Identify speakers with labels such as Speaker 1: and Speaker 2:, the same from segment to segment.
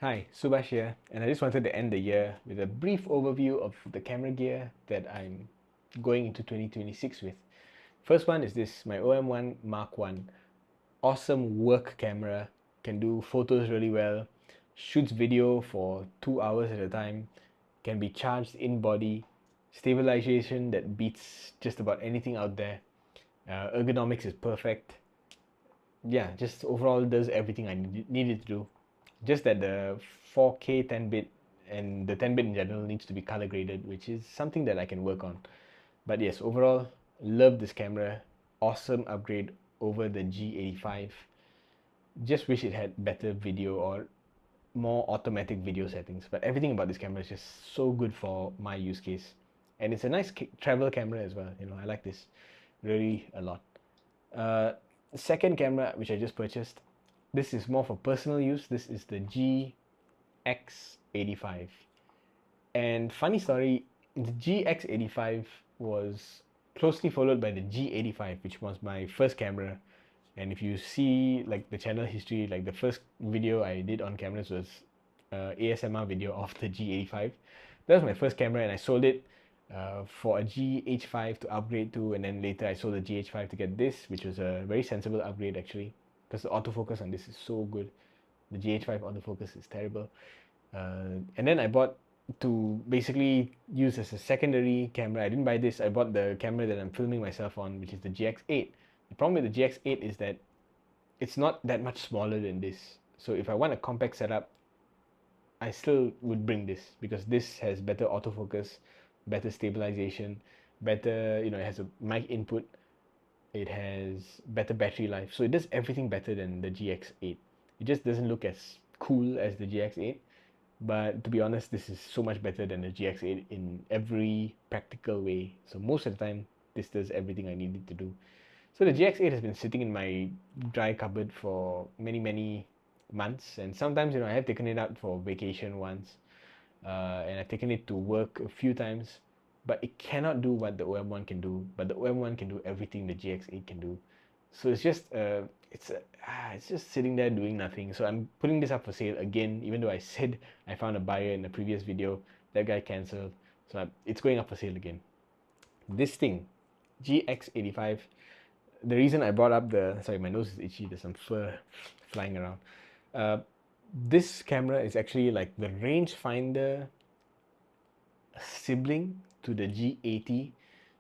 Speaker 1: Hi, Subhash here, and I just wanted to end the year with a brief overview of the camera gear that I'm going into 2026 with. First one is this, my OM1 Mark 1. Awesome work camera, can do photos really well, shoots video for 2 hours at a time, can be charged in body, stabilization that beats just about anything out there. Ergonomics is perfect. Yeah, just overall does everything I needed to do. Just that the 4K 10-bit and the 10-bit in general needs to be color graded, which is something that I can work on. But yes, overall, love this camera. Awesome upgrade over the G85. Just wish it had better video or more automatic video settings. But everything about this camera is just so good for my use case. And it's a nice travel camera as well. I like this really a lot. Uh, Second camera which I just purchased, this is more for personal use. This is the GX85. And funny story, the GX85 was closely followed by the G85, which was my first camera. And if you see like the channel history, like the first video I did on cameras was ASMR video of the G85. That was my first camera, and I sold it for a GH5 to upgrade to, and then later I sold the GH5 to get this, which was a very sensible upgrade actually, because the autofocus on this is so good. The GH5 autofocus is terrible. And then I bought to basically use as a secondary camera. I didn't buy this. I bought the camera that I'm filming myself on, which is the GX8. The problem with the GX8 is that it's not that much smaller than this. So if I want a compact setup, I still would bring this because this has better autofocus, better stabilization, better, it has a mic input, it has better battery life. So it does everything better than the GX8. It just doesn't look as cool as the GX8. But to be honest, this is so much better than the GX8 in every practical way. So most of the time, this does everything I needed to do. So the GX8 has been sitting in my dry cupboard for many, many months. And sometimes, I have taken it out for vacation once. And I've taken it to work a few times. But it cannot do what the OM1 can do. But the OM1 can do everything the GX8 can do. So it's just sitting there doing nothing. So I'm putting this up for sale again, even though I said I found a buyer in the previous video. That guy cancelled. So it's going up for sale again. This thing, GX85. The reason I brought up sorry, my nose is itchy. There's some fur flying around. Uh, this camera is actually like the rangefinder sibling to the G80.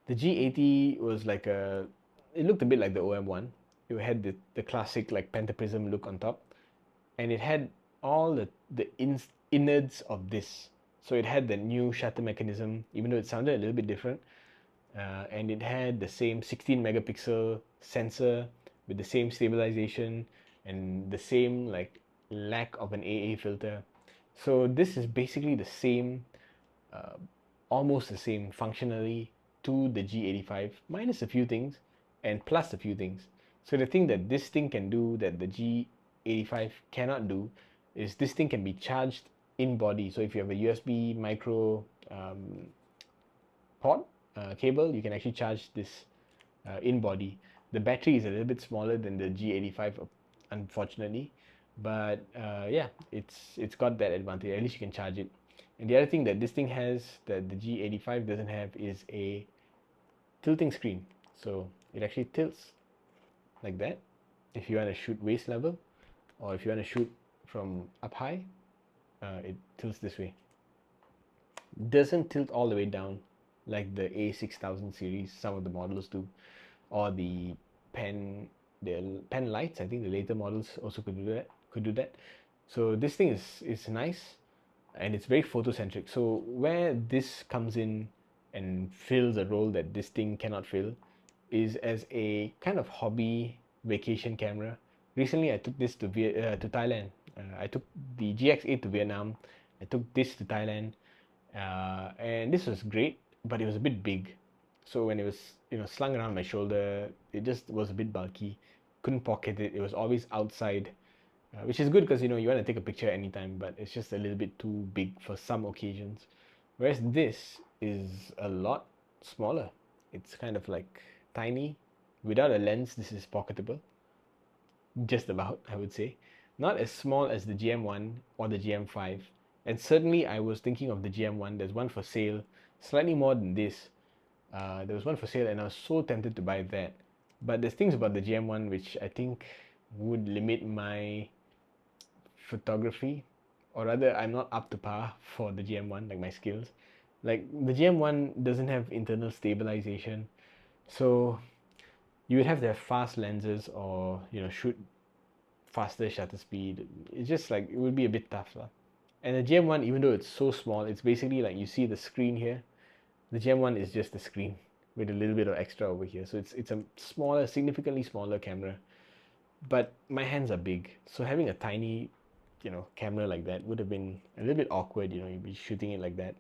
Speaker 1: The G80 was it looked a bit like the OM1. It had the classic like pentaprism look on top, and it had all the innards of this. So it had the new shutter mechanism, even though it sounded a little bit different. And it had the same 16 megapixel sensor with the same stabilization and the same like lack of an AA filter. So this is basically the same, uh, almost the same functionally to the G85 minus a few things and plus a few things. So the thing that this thing can do that the G85 cannot do is this thing can be charged in body. So if you have a USB micro port cable, you can actually charge this in body. The battery is a little bit smaller than the G85, unfortunately, but yeah, it's got that advantage. At least you can charge it. And the other thing that this thing has that the G85 doesn't have is a tilting screen. So it actually tilts like that if you want to shoot waist level, or if you want to shoot from up high, it tilts this way. Doesn't tilt all the way down like the A6000 series, some of the models do, or the pen lights. I think the later models also could do that. So this thing is nice, and it's very photocentric. So where this comes in and fills a role that this thing cannot fill is as a kind of hobby vacation camera. Recently, I took this to Thailand. I took the GX8 to Vietnam. I took this to Thailand, and this was great, but it was a bit big. So when it was slung around my shoulder, it just was a bit bulky. Couldn't pocket it. It was always outside, which is good because you want to take a picture anytime, but it's just a little bit too big for some occasions. Whereas this is a lot smaller. It's kind of like tiny. Without a lens, this is pocketable, just about, I would say. not as small as the GM1 or the GM5. And certainly I was thinking of the GM1. There's one for sale, slightly more than this. There was one for sale and I was so tempted to buy that. But there's things about the GM1 which I think would limit my photography, or rather I'm not up to par for the GM1, like my skills. Like the GM1 doesn't have internal stabilization, so you would have to have fast lenses or shoot faster shutter speed. It's just like it would be a bit tough lah. And the GM1, even though it's so small, it's basically like you see the screen here. The GM1 is just the screen with a little bit of extra over here. So it's a smaller, significantly smaller camera. But my hands are big, so having a tiny, camera like that would have been a little bit awkward. You'd be shooting it like that.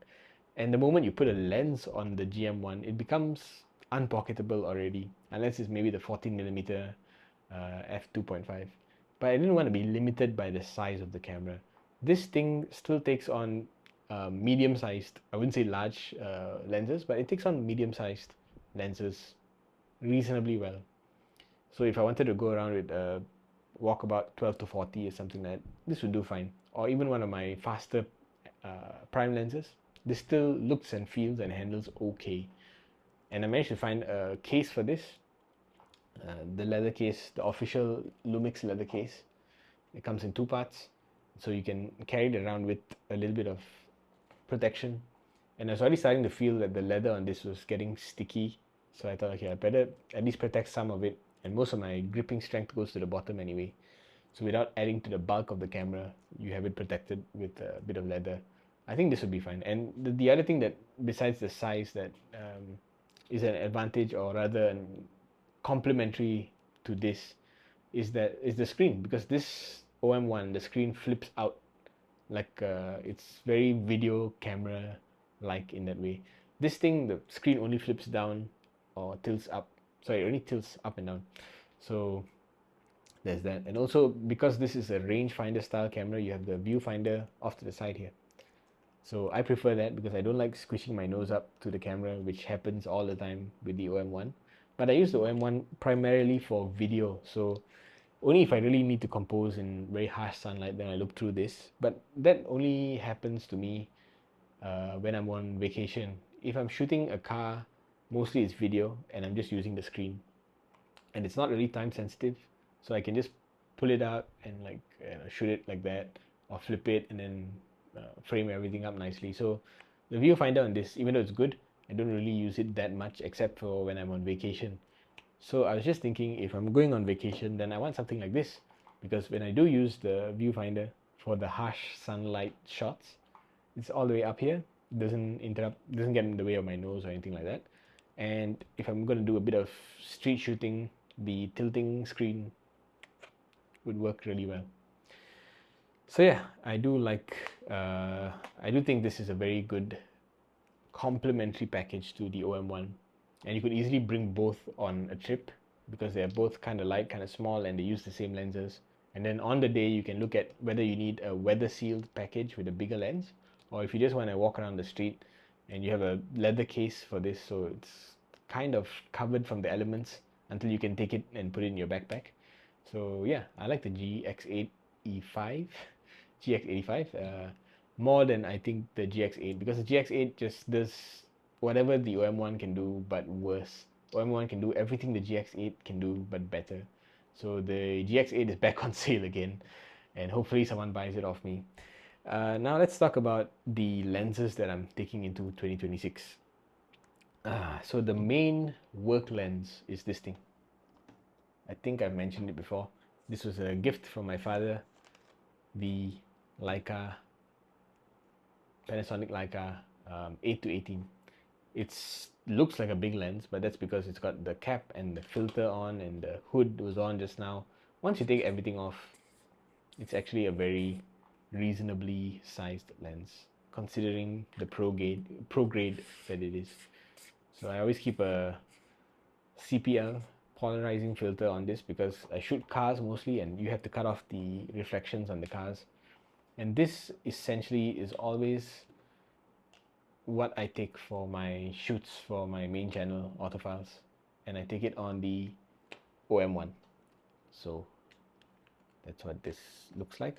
Speaker 1: And the moment you put a lens on the GM1, it becomes unpocketable already, unless it's maybe the 14mm f2.5. But I didn't want to be limited by the size of the camera. This thing still takes on medium-sized, I wouldn't say large lenses, but it takes on medium-sized lenses reasonably well. So if I wanted to go around with walk about 12 to 40 or something like that, this would do fine. Or even one of my faster prime lenses, this still looks and feels and handles okay. And I managed to find a case for this, the leather case, the official Lumix leather case. It comes in two parts, so you can carry it around with a little bit of protection. And I was already starting to feel that the leather on this was getting sticky, so I thought, okay, I better at least protect some of it. And most of my gripping strength goes to the bottom anyway, so without adding to the bulk of the camera, you have it protected with a bit of leather. I think this would be fine. And the other thing that, besides the size, that is an advantage, or rather complementary to this, is the screen, because this OM1, the screen flips out, like it's very video camera like in that way. This thing, the screen only flips down or tilts up. Sorry, it only tilts up and down. So there's that. And also, because this is a rangefinder style camera, you have the viewfinder off to the side here. So I prefer that because I don't like squishing my nose up to the camera, which happens all the time with the OM1. But I use the OM1 primarily for video, so only if I really need to compose in very harsh sunlight, then I look through this. But that only happens to me when I'm on vacation. If I'm shooting a car, mostly it's video and I'm just using the screen. And it's not really time sensitive, so I can just pull it out and like shoot it like that, or flip it and then frame everything up nicely. So the viewfinder on this, even though it's good, I don't really use it that much except for when I'm on vacation. So I was just thinking, if I'm going on vacation, then I want something like this, because when I do use the viewfinder for the harsh sunlight shots, it's all the way up here. It doesn't interrupt, doesn't get in the way of my nose or anything like that. And if I'm going to do a bit of street shooting, the tilting screen would work really well. So yeah, I do think this is a very good complementary package to the OM1, and you could easily bring both on a trip because they're both kind of light, kind of small, and they use the same lenses. And then on the day, you can look at whether you need a weather sealed package with a bigger lens, or if you just want to walk around the street and you have a leather case for this, so it's kind of covered from the elements until you can take it and put it in your backpack. So yeah, I like the GX8E5, GX85 more than I think the GX8, because the GX8 just does whatever the OM1 can do but worse. OM1 can do everything the GX8 can do but better. So the GX8 is back on sale again, and hopefully someone buys it off me. Now let's talk about the lenses that I'm taking into 2026. So the main work lens is this thing. I think I've mentioned it before. This was a gift from my father, the Panasonic Leica 8 to 18. It looks like a big lens, but that's because it's got the cap and the filter on, and the hood was on just now. Once you take everything off, it's actually a very reasonably sized lens, considering the pro grade that it is. So I always keep a CPL polarizing filter on this because I shoot cars mostly, and you have to cut off the reflections on the cars. And this essentially is always what I take for my shoots for my main channel, Autofiles, and I take it on the OM1. So That's what this looks like.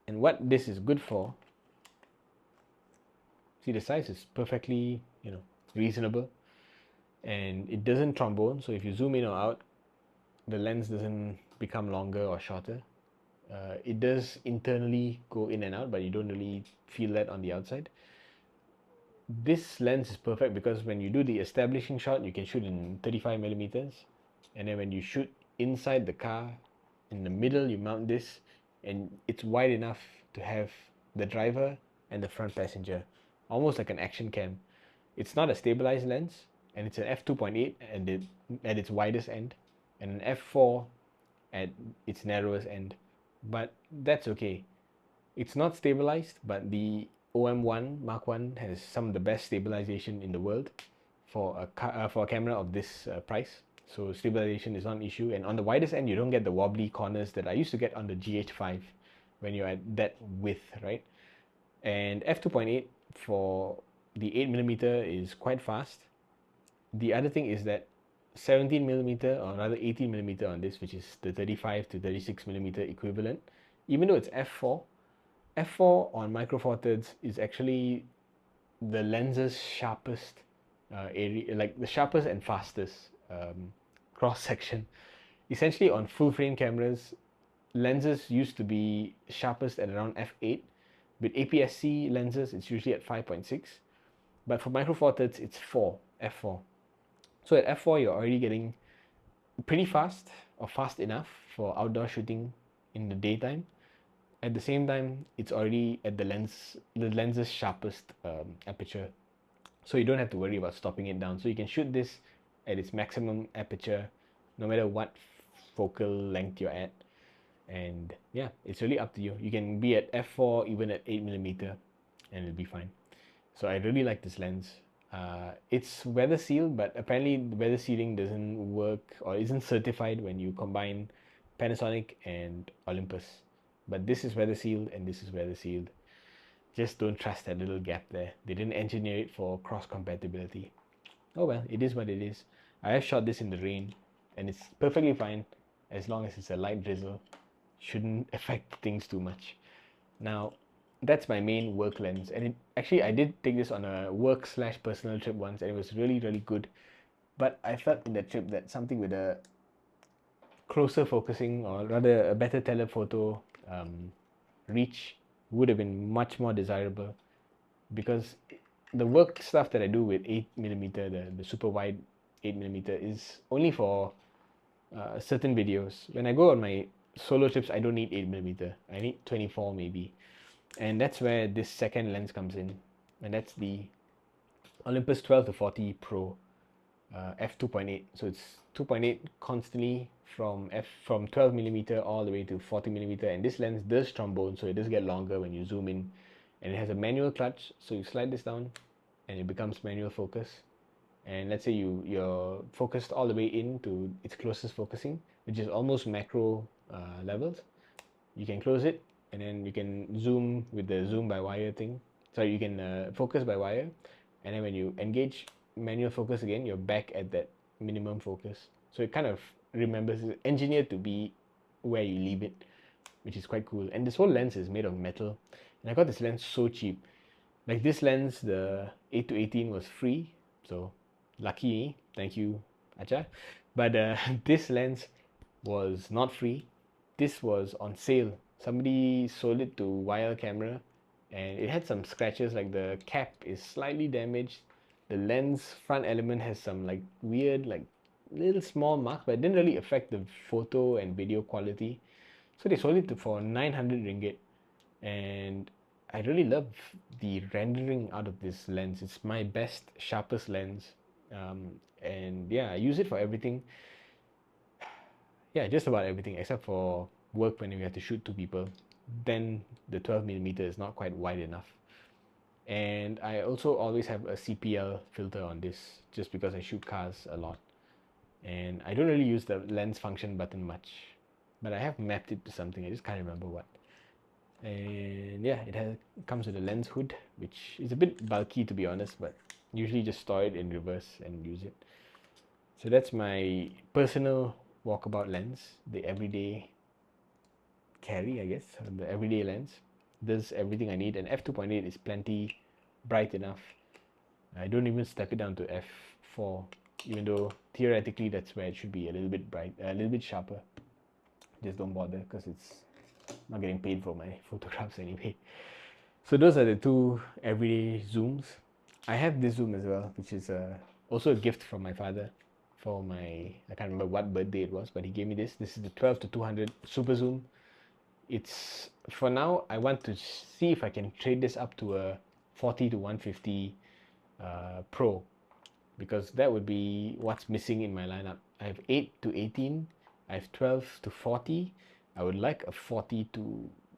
Speaker 1: And what this is good for, see, the size is perfectly, reasonable, and it doesn't trombone. So if you zoom in or out, the lens doesn't become longer or shorter. It does internally go in and out, but you don't really feel that on the outside. This lens is perfect because when you do the establishing shot, you can shoot in 35 millimeters, and then when you shoot inside the car, in the middle, you mount this, and it's wide enough to have the driver and the front passenger, almost like an action cam. It's not a stabilized lens, and it's an f2.8 and at its widest end, and an f4 at its narrowest end. But that's okay. It's not stabilized, but the OM1 Mark 1 has some of the best stabilization in the world for a camera of this price. So stabilization is not an issue, and on the widest end you don't get the wobbly corners that I used to get on the GH5 when you're at that width, right? And f2.8 for the 8mm is quite fast. The other thing is that 17mm or rather 18mm on this, which is the 35 to 36mm equivalent, even though it's f4 on Micro Four Thirds is actually the lens's sharpest area, like the sharpest and fastest cross section. Essentially, on full frame cameras, lenses used to be sharpest at around f8. With APS-C lenses, it's usually at 5.6. But for Micro Four Thirds, it's f4. So at f4, you're already getting pretty fast or fast enough for outdoor shooting in the daytime. At the same time, it's already at the lens's sharpest aperture, so you don't have to worry about stopping it down. So you can shoot this at its maximum aperture no matter what focal length you're at. And yeah, it's really up to you. You can be at f4 even at 8mm and it'll be fine. So I really like this lens. It's weather sealed, but apparently the weather sealing doesn't work or isn't certified when you combine Panasonic and Olympus. But this is weather sealed and this is weather sealed. Just don't trust that little gap there. They didn't engineer it for cross compatibility. Oh well, it is what it is. I have shot this in the rain and it's perfectly fine as long as it's a light drizzle. Shouldn't affect things too much. Now, that's my main work lens, and I did take this on a work/personal trip once, and it was really, really good. But I felt in that trip that something with a closer focusing, or rather a better telephoto reach, would have been much more desirable, because the work stuff that I do with 8mm, the super wide 8mm, is only for certain videos. When I go on my solo trips, I don't need 8mm. I need 24 maybe, and that's where this second lens comes in, and that's the Olympus 12 to 40 Pro f2.8. So it's 2.8 constantly from 12mm all the way to 40mm, and this lens does trombone, so it does get longer when you zoom in, and it has a manual clutch, so you slide this down and it becomes manual focus. And let's say you're focused all the way into its closest focusing, which is almost macro levels. You can close it, and then you can zoom with the zoom by wire thing. So you can focus by wire, and then when you engage manual focus again, you're back at that minimum focus. So it kind of remembers, it's engineered to be where you leave it, which is quite cool. And this whole lens is made of metal, and I got this lens so cheap. Like this lens, the 8 to 18 was free, so lucky me, thank you Acha. But this lens was not free. This was on sale. Somebody sold it to YL Camera, and it had some scratches, like the cap is slightly damaged. The lens front element has some like weird, like little small marks, but it didn't really affect the photo and video quality. So they sold it for 900 ringgit, and I really love the rendering out of this lens. It's my best, sharpest lens, and yeah, I use it for everything. Yeah, just about everything except for work when we have to shoot two people. Then the 12mm is not quite wide enough. And I also always have a CPL filter on this just because I shoot cars a lot. And I don't really use the lens function button much, but I have mapped it to something. I just can't remember what. And yeah, comes with a lens hood, which is a bit bulky to be honest, but usually just store it in reverse and use it. So that's my personal walkabout lens, the everyday carry, I guess, the everyday lens. Does everything I need, and f2.8 is plenty bright enough. I don't even step it down to f4, even though theoretically that's where it should be, a little bit bright, a little bit sharper. Just don't bother because it's not getting paid for my photographs anyway. So those are the two everyday zooms. I have this zoom as well, which is also a gift from my father for my, I can't remember what birthday it was, but he gave me this. This is the 12 to 200 super zoom. It's, for now, I want to see if I can trade this up to a 40 to 150 Pro, because that would be what's missing in my lineup. I have 8 to 18, I have 12 to 40. I would like a 40 to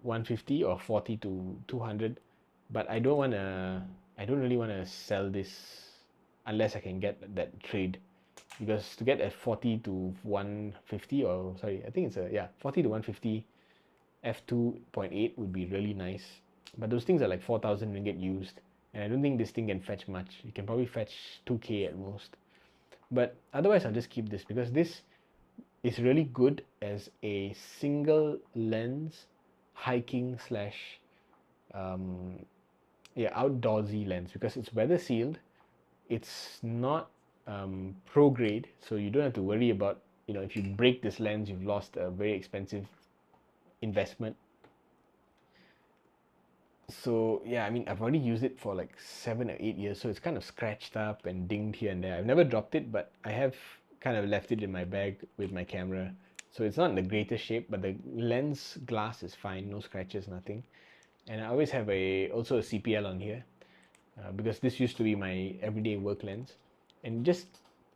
Speaker 1: 150 or 40 to 200, but I don't really want to sell this unless I can get that trade, because to get a 40 to 150, or sorry, I think it's a, yeah, 40 to 150 f2.8 would be really nice, but those things are like 4,000 ringgit used, and I don't think this thing can fetch much. It can probably fetch 2k at most, but otherwise I'll just keep this because this is really good as a single lens hiking slash yeah, outdoorsy lens, because it's weather sealed. It's not pro grade, so you don't have to worry about, you know, if you break this lens, you've lost a very expensive investment. So yeah, I mean, I've already used it for like 7 or 8 years, so it's kind of scratched up and dinged here and there. I've never dropped it, but I have kind of left it in my bag with my camera, so it's not in the greatest shape, but the lens glass is fine, no scratches, nothing. And I always have also a CPL on here, because this used to be my everyday work lens, and just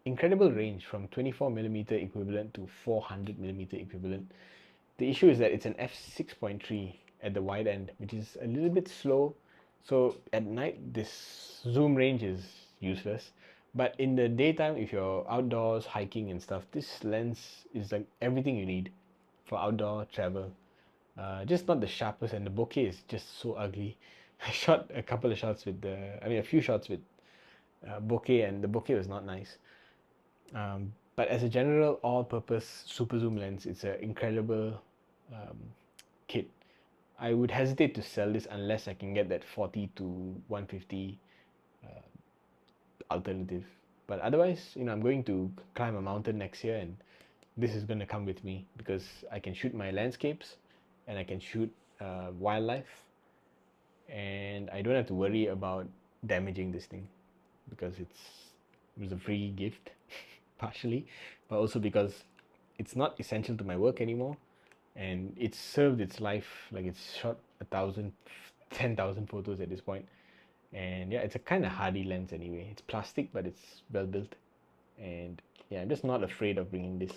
Speaker 1: incredible range from 24 millimeter equivalent to 400 millimeter equivalent. The issue is that it's an f6.3 at the wide end, which is a little bit slow. So at night, this zoom range is useless. But in the daytime, if you're outdoors, hiking and stuff, this lens is like everything you need for outdoor travel. Just not the sharpest, and the bokeh is just so ugly. I shot a couple of shots with a few shots with bokeh, and the bokeh was not nice. But as a general all-purpose super zoom lens, it's an incredible um, kit. I would hesitate to sell this unless I can get that 40 to 150 alternative. But otherwise, you know, I'm going to climb a mountain next year, and this is going to come with me because I can shoot my landscapes and I can shoot wildlife, and I don't have to worry about damaging this thing because it was a free gift, partially, but also because it's not essential to my work anymore, and it's served its life. Like, it's shot 1,000, 10,000 photos at this point, and yeah, it's a kind of hardy lens anyway. It's plastic, but it's well built, and yeah, I'm just not afraid of bringing this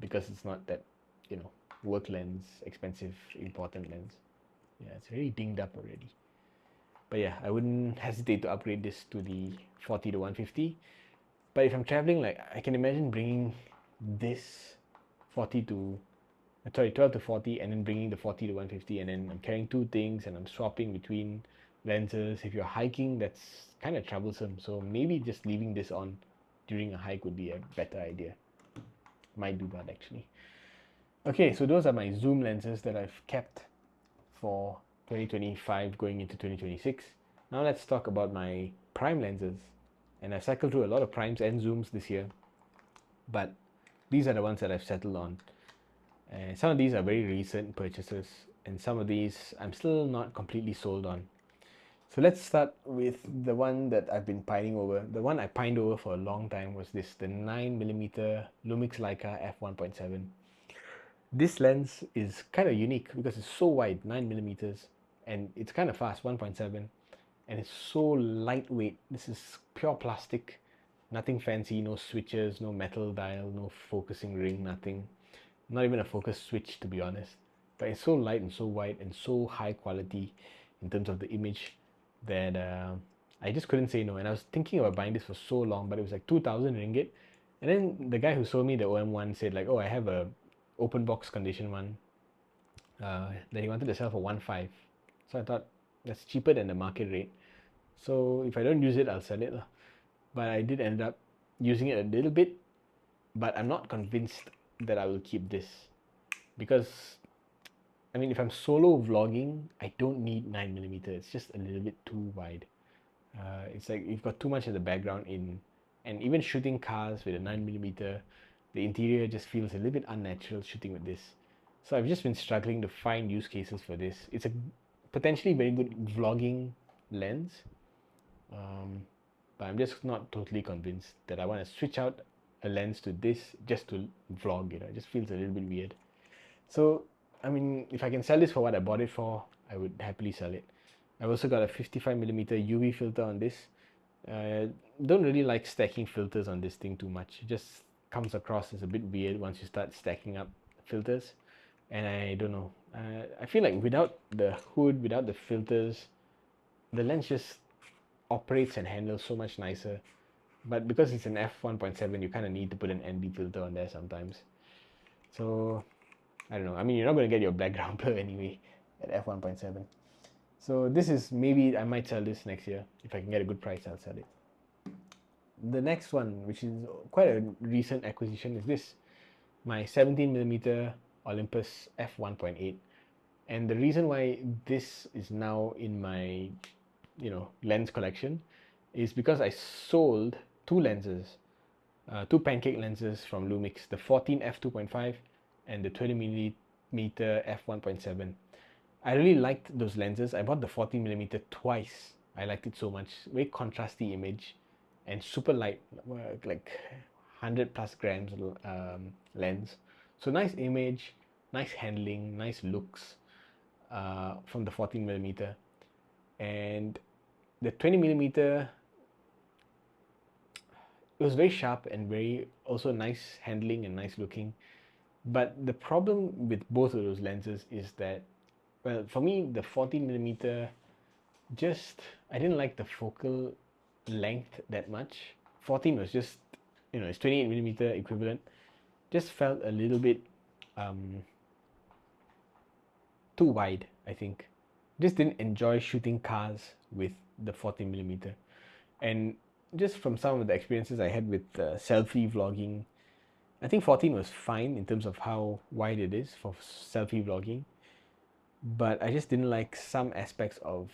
Speaker 1: because it's not that, you know, work lens, expensive, important lens. Yeah, it's really dinged up already. But yeah, I wouldn't hesitate to upgrade this to the 40 to 150. But if I'm traveling, like, I can imagine bringing this 40 to, sorry, 12 to 40, and then bringing the 40 to 150, and then I'm carrying two things and I'm swapping between lenses. If you're hiking, that's kind of troublesome. So maybe just leaving this on during a hike would be a better idea. Might do that actually. Okay, so those are my zoom lenses that I've kept for 2025 going into 2026. Now let's talk about my prime lenses. And I cycled through a lot of primes and zooms this year, but these are the ones that I've settled on. And some of these are very recent purchases, and some of these I'm still not completely sold on. So let's start with the one that I've been pining over. The one I pined over for a long time was the 9mm Lumix Leica f1.7. This lens is kind of unique because it's so wide, 9mm, and it's kind of fast, 1.7, and it's so lightweight. This is pure plastic, nothing fancy, no switches, no metal dial, no focusing ring, nothing. Not even a focus switch, to be honest. But it's so light and so wide and so high quality in terms of the image that I just couldn't say no. And I was thinking about buying this for so long, but it was like 2,000 ringgit. And then the guy who sold me the OM1 said like, oh, I have a open box condition one that he wanted to sell for 1.5. So I thought that's cheaper than the market rate. So if I don't use it, I'll sell it. But I did end up using it a little bit, but I'm not convinced that I will keep this because I mean, if I'm solo vlogging, I don't need 9mm. It's just a little bit too wide. It's like you've got too much in the background and even shooting cars with a 9mm, the interior just feels a little bit unnatural shooting with this. So I've just been struggling to find use cases for this. It's a potentially very good vlogging lens, um, but I'm just not totally convinced that I want to switch out a lens to this just to vlog. It just feels a little bit weird. So I mean, if I can sell this for what I bought it for, I would happily sell it. I've also got a 55mm UV filter on this. Uh, don't really like stacking filters on this thing too much. It just comes across as a bit weird once you start stacking up filters. And I don't know. I feel like without the hood, without the filters, the lens just operates and handles so much nicer. But because it's an f1.7, you kind of need to put an ND filter on there sometimes. So I don't know. I mean, you're not going to get your background blur anyway at f1.7. So this is, maybe I might sell this next year. If I can get a good price, I'll sell it. The next one, which is quite a recent acquisition, is this, my 17mm Olympus f1.8. And the reason why this is now in my lens collection is because I sold two lenses, two pancake lenses from Lumix, the 14 f2.5 and the 20mm f1.7. I really liked those lenses. I bought the 14mm twice. I liked it so much. Very contrasty image and super light, like 100 plus grams lens. So nice image, nice handling, nice looks from the 14mm. And the 20mm, it was very sharp and very also nice handling and nice looking. But the problem with both of those lenses is that, well, for me, the 14mm just, I didn't like the focal length that much. 14 was just, it's 28mm equivalent. Just felt a little bit too wide, I think. Just didn't enjoy shooting cars with the 14mm. And just from some of the experiences I had with selfie vlogging, I think 14 was fine in terms of how wide it is for selfie vlogging, but I just didn't like some aspects of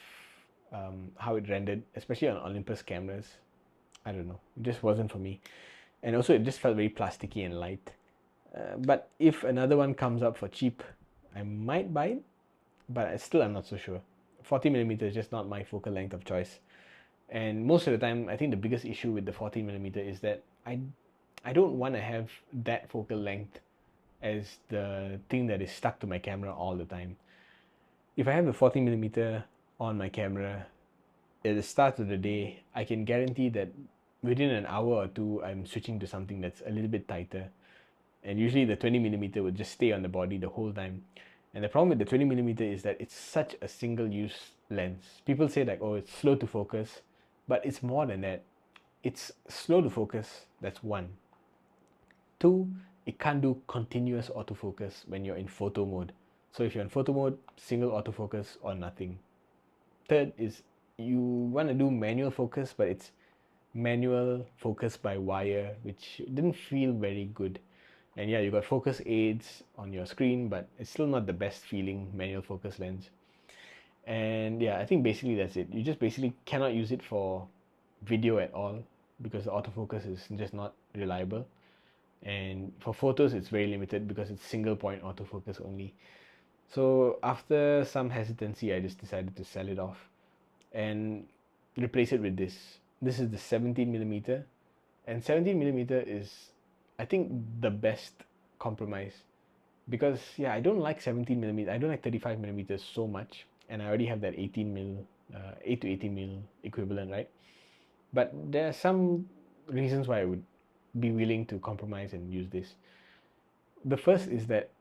Speaker 1: how it rendered, especially on Olympus cameras. I don't know, it just wasn't for me. And also, it just felt very plasticky and light. But if another one comes up for cheap, I might buy it, but still, I'm not so sure. 40mm is just not my focal length of choice. And most of the time, I think the biggest issue with the 14mm is that I don't want to have that focal length as the thing that is stuck to my camera all the time. If I have the 14mm on my camera at the start of the day, I can guarantee that within an hour or two, I'm switching to something that's a little bit tighter. And usually the 20mm would just stay on the body the whole time. And the problem with the 20mm is that it's such a single use lens. People say like, oh, it's slow to focus, but it's more than that. It's slow to focus, that's one. Two, it can't do continuous autofocus when you're in photo mode. So if you're in photo mode, single autofocus or nothing. Third is you want to do manual focus, but it's manual focus by wire, which didn't feel very good. And yeah, you got focus aids on your screen, but it's still not the best feeling manual focus lens. And yeah, I think basically that's it. You just basically cannot use it for video at all because the autofocus is just not reliable. And for photos, it's very limited because it's single point autofocus only. So after some hesitancy, I just decided to sell it off and replace it with this. This is the 17mm, and 17mm is, I think, the best compromise because yeah, I don't like 17mm. I don't like 35mm so much, and I already have that 18mm, 8 to 18mm equivalent, right? But there are some reasons why I would be willing to compromise and use this. The first is that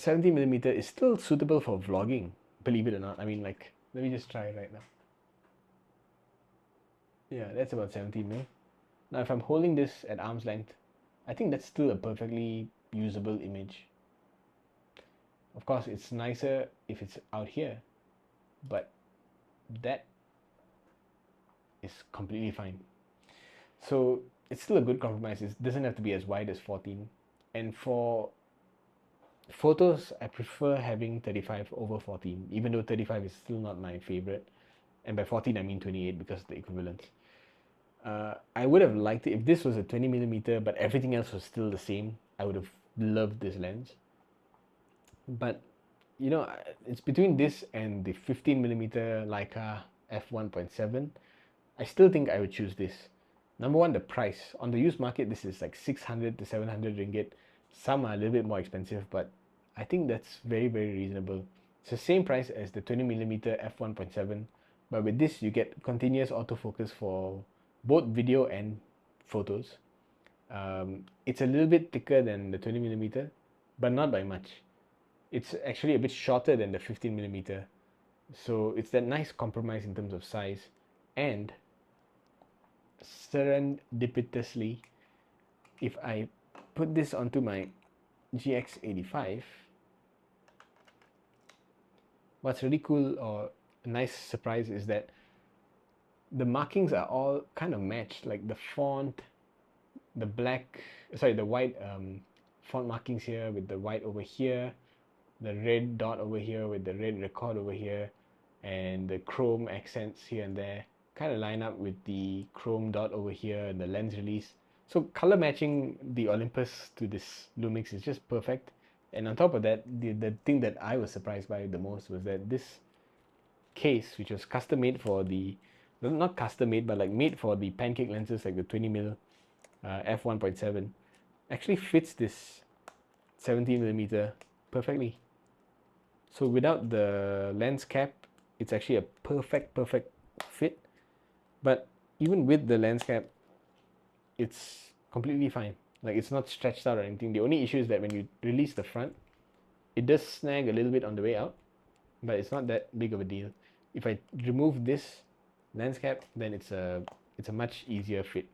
Speaker 1: 17mm is still suitable for vlogging, believe it or not. I mean, like, let me just try it right now. Yeah, that's about 17mm. Now, if I'm holding this at arm's length, I think that's still a perfectly usable image. Of course, it's nicer if it's out here, but that is completely fine. So it's still a good compromise. It doesn't have to be as wide as 14. And for photos, I prefer having 35 over 14, even though 35 is still not my favorite. And by 14, I mean 28 because of the equivalence. I would have liked it if this was a 20 millimeter, but everything else was still the same. I would have loved this lens. But you know, it's between this and the 15 millimeter Leica f1.7. I still think I would choose this. Number one, the price. On the used market, this is like 600 to 700 ringgit. Some are a little bit more expensive, but I think that's very, very reasonable. It's the same price as the 20 millimeter f1.7, but with this, you get continuous autofocus for both video and photos. It's a little bit thicker than the 20 millimeter, but not by much. It's actually a bit shorter than the 15 millimeter. So it's that nice compromise in terms of size. And serendipitously, if I put this onto my GX85, what's really cool or a nice surprise is that the markings are all kind of matched, like the font, the white font markings here with the white over here, the red dot over here with the red record over here, and the chrome accents here and there kind of line up with the chrome dot over here and the lens release. So color matching the Olympus to this Lumix is just perfect. And on top of that, the thing that I was surprised by the most was that this case, which was custom made for the, not custom made, but like made for the pancake lenses like the 20mm f1.7, actually fits this 17mm perfectly. So without the lens cap, it's actually a perfect fit. But even with the lens cap, it's completely fine. Like, it's not stretched out or anything. The only issue is that when you release the front, it does snag a little bit on the way out, but it's not that big of a deal. If I remove this lens cap, then it's a much easier fit.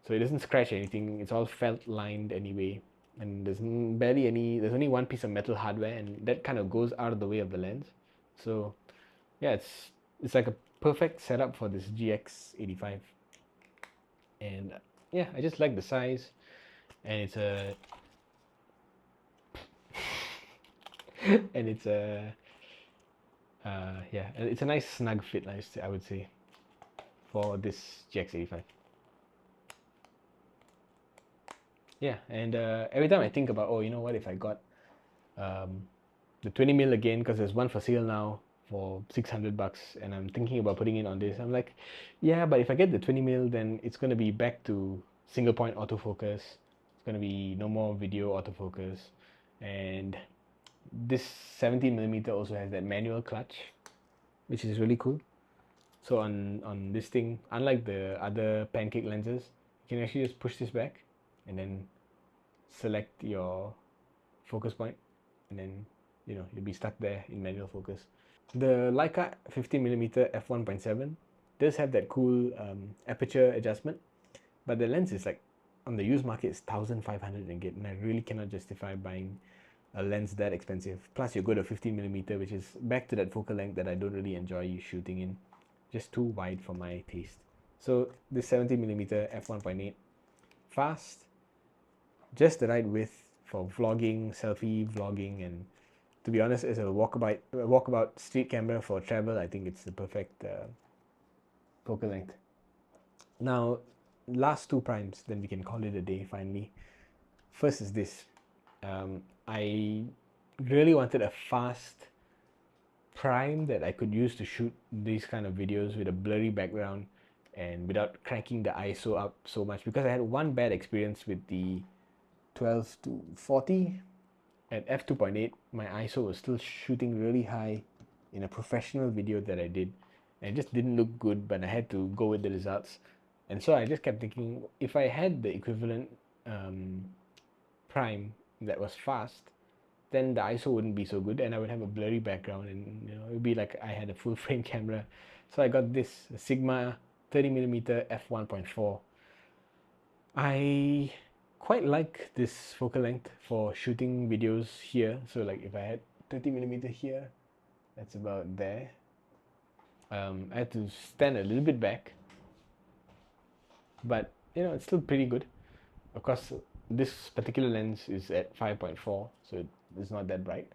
Speaker 1: So it doesn't scratch anything. It's all felt lined anyway, and there's only one piece of metal hardware, and that kind of goes out of the way of the lens. So yeah, it's like a perfect setup for this GX85. And yeah, I just like the size, and it's a and it's a yeah, it's a nice snug fit, I would say, for this GX85. Yeah, and every time I think about, oh, you know what, if I got the 20mm again, because there's one for sale now for 600 bucks, and I'm thinking about putting it on this. I'm like, yeah, but if I get the 20mm, then it's going to be back to single point autofocus. It's going to be no more video autofocus. And this 17mm also has that manual clutch, which is really cool. So on this thing, unlike the other pancake lenses, you can actually just push this back and then select your focus point, and then you'll be stuck there in manual focus. The Leica 50mm f1.7 does have that cool aperture adjustment, but the lens is like, on the used market, it's 1,500 ringgit, and I really cannot justify buying a lens that expensive. Plus you go to 15mm, which is back to that focal length that I don't really enjoy shooting in, just too wide for my taste. So this 70mm f1.8, fast, just the right width for vlogging, selfie vlogging, and to be honest, as a walkabout street camera for travel, I think it's the perfect focal length. Now, last two primes, then we can call it a day finally. First is this. I really wanted a fast prime that I could use to shoot these kind of videos with a blurry background and without cranking the ISO up so much, because I had one bad experience with the 12 to 40 at f2.8. My ISO was still shooting really high in a professional video that I did, and it just didn't look good, but I had to go with the results. And so I just kept thinking, if I had the equivalent prime that was fast, then the ISO wouldn't be so good and I would have a blurry background, and it would be like I had a full frame camera. So I got this Sigma 30mm f1.4. I quite like this focal length for shooting videos here. So like if I had 30mm here, that's about there. I had to stand a little bit back, but it's still pretty good. Of course, this particular lens is at 5.4, so it's not that bright.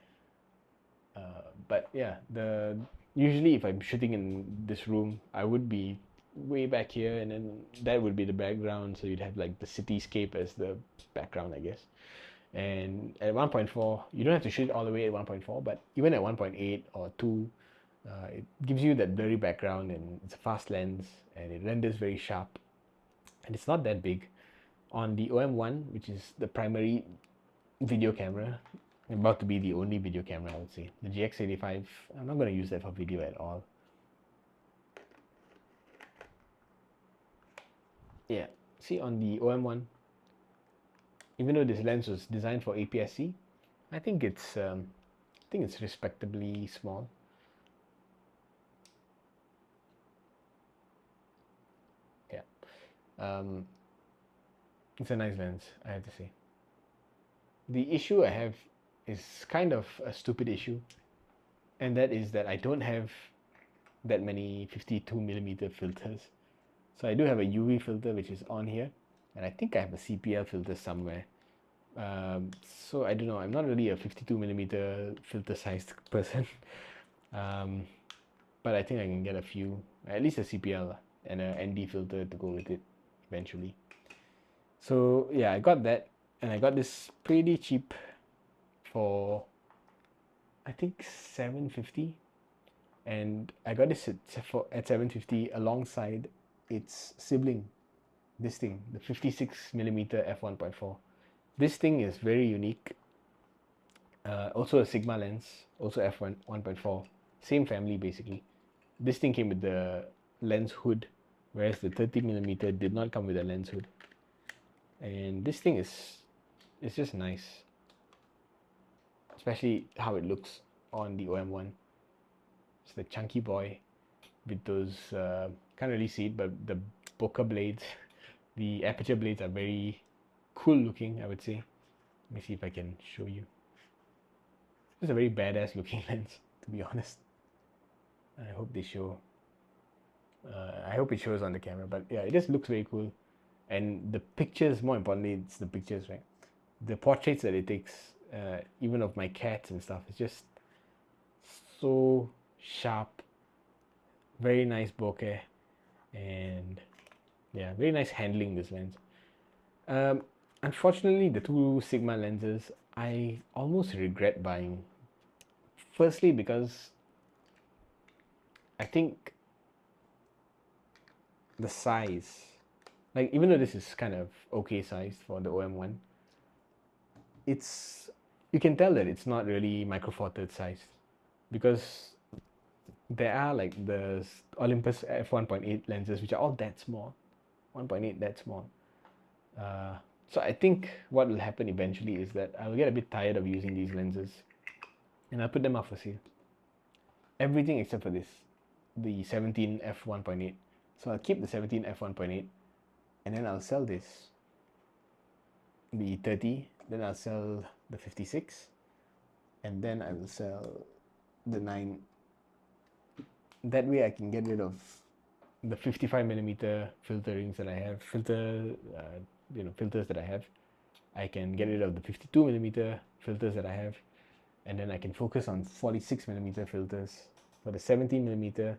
Speaker 1: But yeah, the usually if I'm shooting in this room, I would be way back here, and then that would be the background. So you'd have like the cityscape as the background, I guess. And at 1.4, you don't have to shoot all the way at 1.4, but even at 1.8 or 2, it gives you that blurry background, and it's a fast lens, and it renders very sharp, and it's not that big. On the OM1, which is the primary video camera, about to be the only video camera, I would say. The GX85, I'm not going to use that for video at all. Yeah, see on the OM1, even though this lens was designed for APS-C, I think it's respectably small. Yeah, it's a nice lens, I have to say. The issue I have is kind of a stupid issue, and that is that I don't have that many 52mm filters. So I do have a UV filter which is on here, and I think I have a CPL filter somewhere. So I don't know, I'm not really a 52mm filter sized person. But I think I can get a few, at least a CPL and a ND filter to go with it eventually. So yeah, I got that, and I got this pretty cheap for I think 750, and I got this at 750 alongside its sibling, this thing, the 56mm f1.4. This thing is very unique. Also a Sigma lens, also f1 1.4, same family basically. This thing came with the lens hood, whereas the 30mm did not come with a lens hood. And this thing is just nice, especially how it looks on the OM1. It's the chunky boy with those can't really see it, but the bokeh blades, the aperture blades are very cool looking, I would say. Let me see if I can show you. It's a very badass looking lens, to be honest. I hope they show. I hope it shows on the camera, but yeah, it just looks very cool. And the pictures, more importantly, it's the pictures, right? The portraits that it takes, even of my cats and stuff, it's just so sharp. Very nice bokeh, and yeah, very nice handling this lens. Um, Unfortunately, the two Sigma lenses I almost regret buying. Firstly, because I think the size, like even though this is kind of okay sized for the OM1, it's you can tell that it's not really Micro Four Thirds sized, because there are like the Olympus f1.8 lenses which are all that small, 1.8 that small. So I think what will happen eventually is that I'll get a bit tired of using these lenses, and I'll put them up for sale. Everything except for this, the 17 f1.8. So I'll keep the 17 f1.8, and then I'll sell this, the 30, then I'll sell the 56, and then I will sell the 9. That way I can get rid of the 55mm filterings that I have, filters that I have. I can get rid of the 52mm filters that I have, and then I can focus on 46mm filters for the 17mm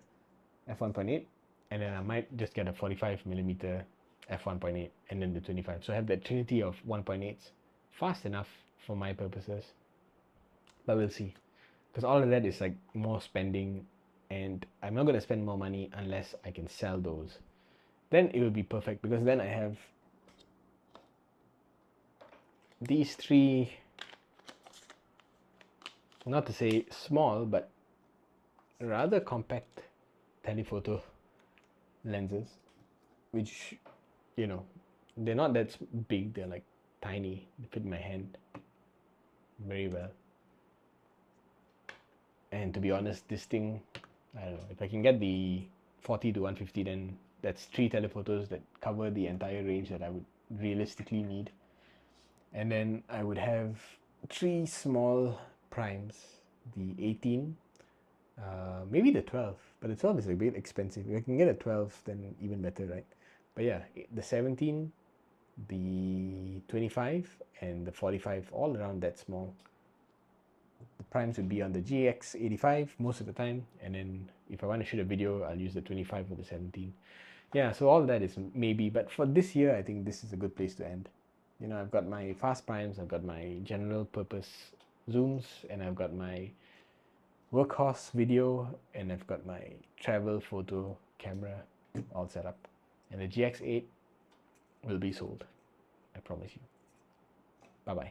Speaker 1: f1.8, and then I might just get a 45mm f1.8 and then the 25. So I have that trinity of 1.8s, fast enough for my purposes, but we'll see, because all of that is like more spending, and I'm not going to spend more money unless I can sell those. Then it will be perfect, because then I have these three, not to say small, but rather compact telephoto lenses, which, they're not that big, they're like tiny, they fit my hand very well. And to be honest, this thing, I don't know, if I can get the 40 to 150, then that's 3 telephotos that cover the entire range that I would realistically need. And then I would have 3 small primes, the 18, maybe the 12, but the 12 is a bit expensive. If I can get a 12, then even better, right? But yeah, the 17, the 25, and the 45, all around that small. The primes would be on the GX85 most of the time, and then if I want to shoot a video, I'll use the 25 or the 17. Yeah, so all that is maybe, but for this year, I think this is a good place to end. You know, I've got my fast primes, I've got my general purpose zooms, and I've got my workhorse video, and I've got my travel photo camera all set up. And the GX8 will be sold, I promise you. Bye bye.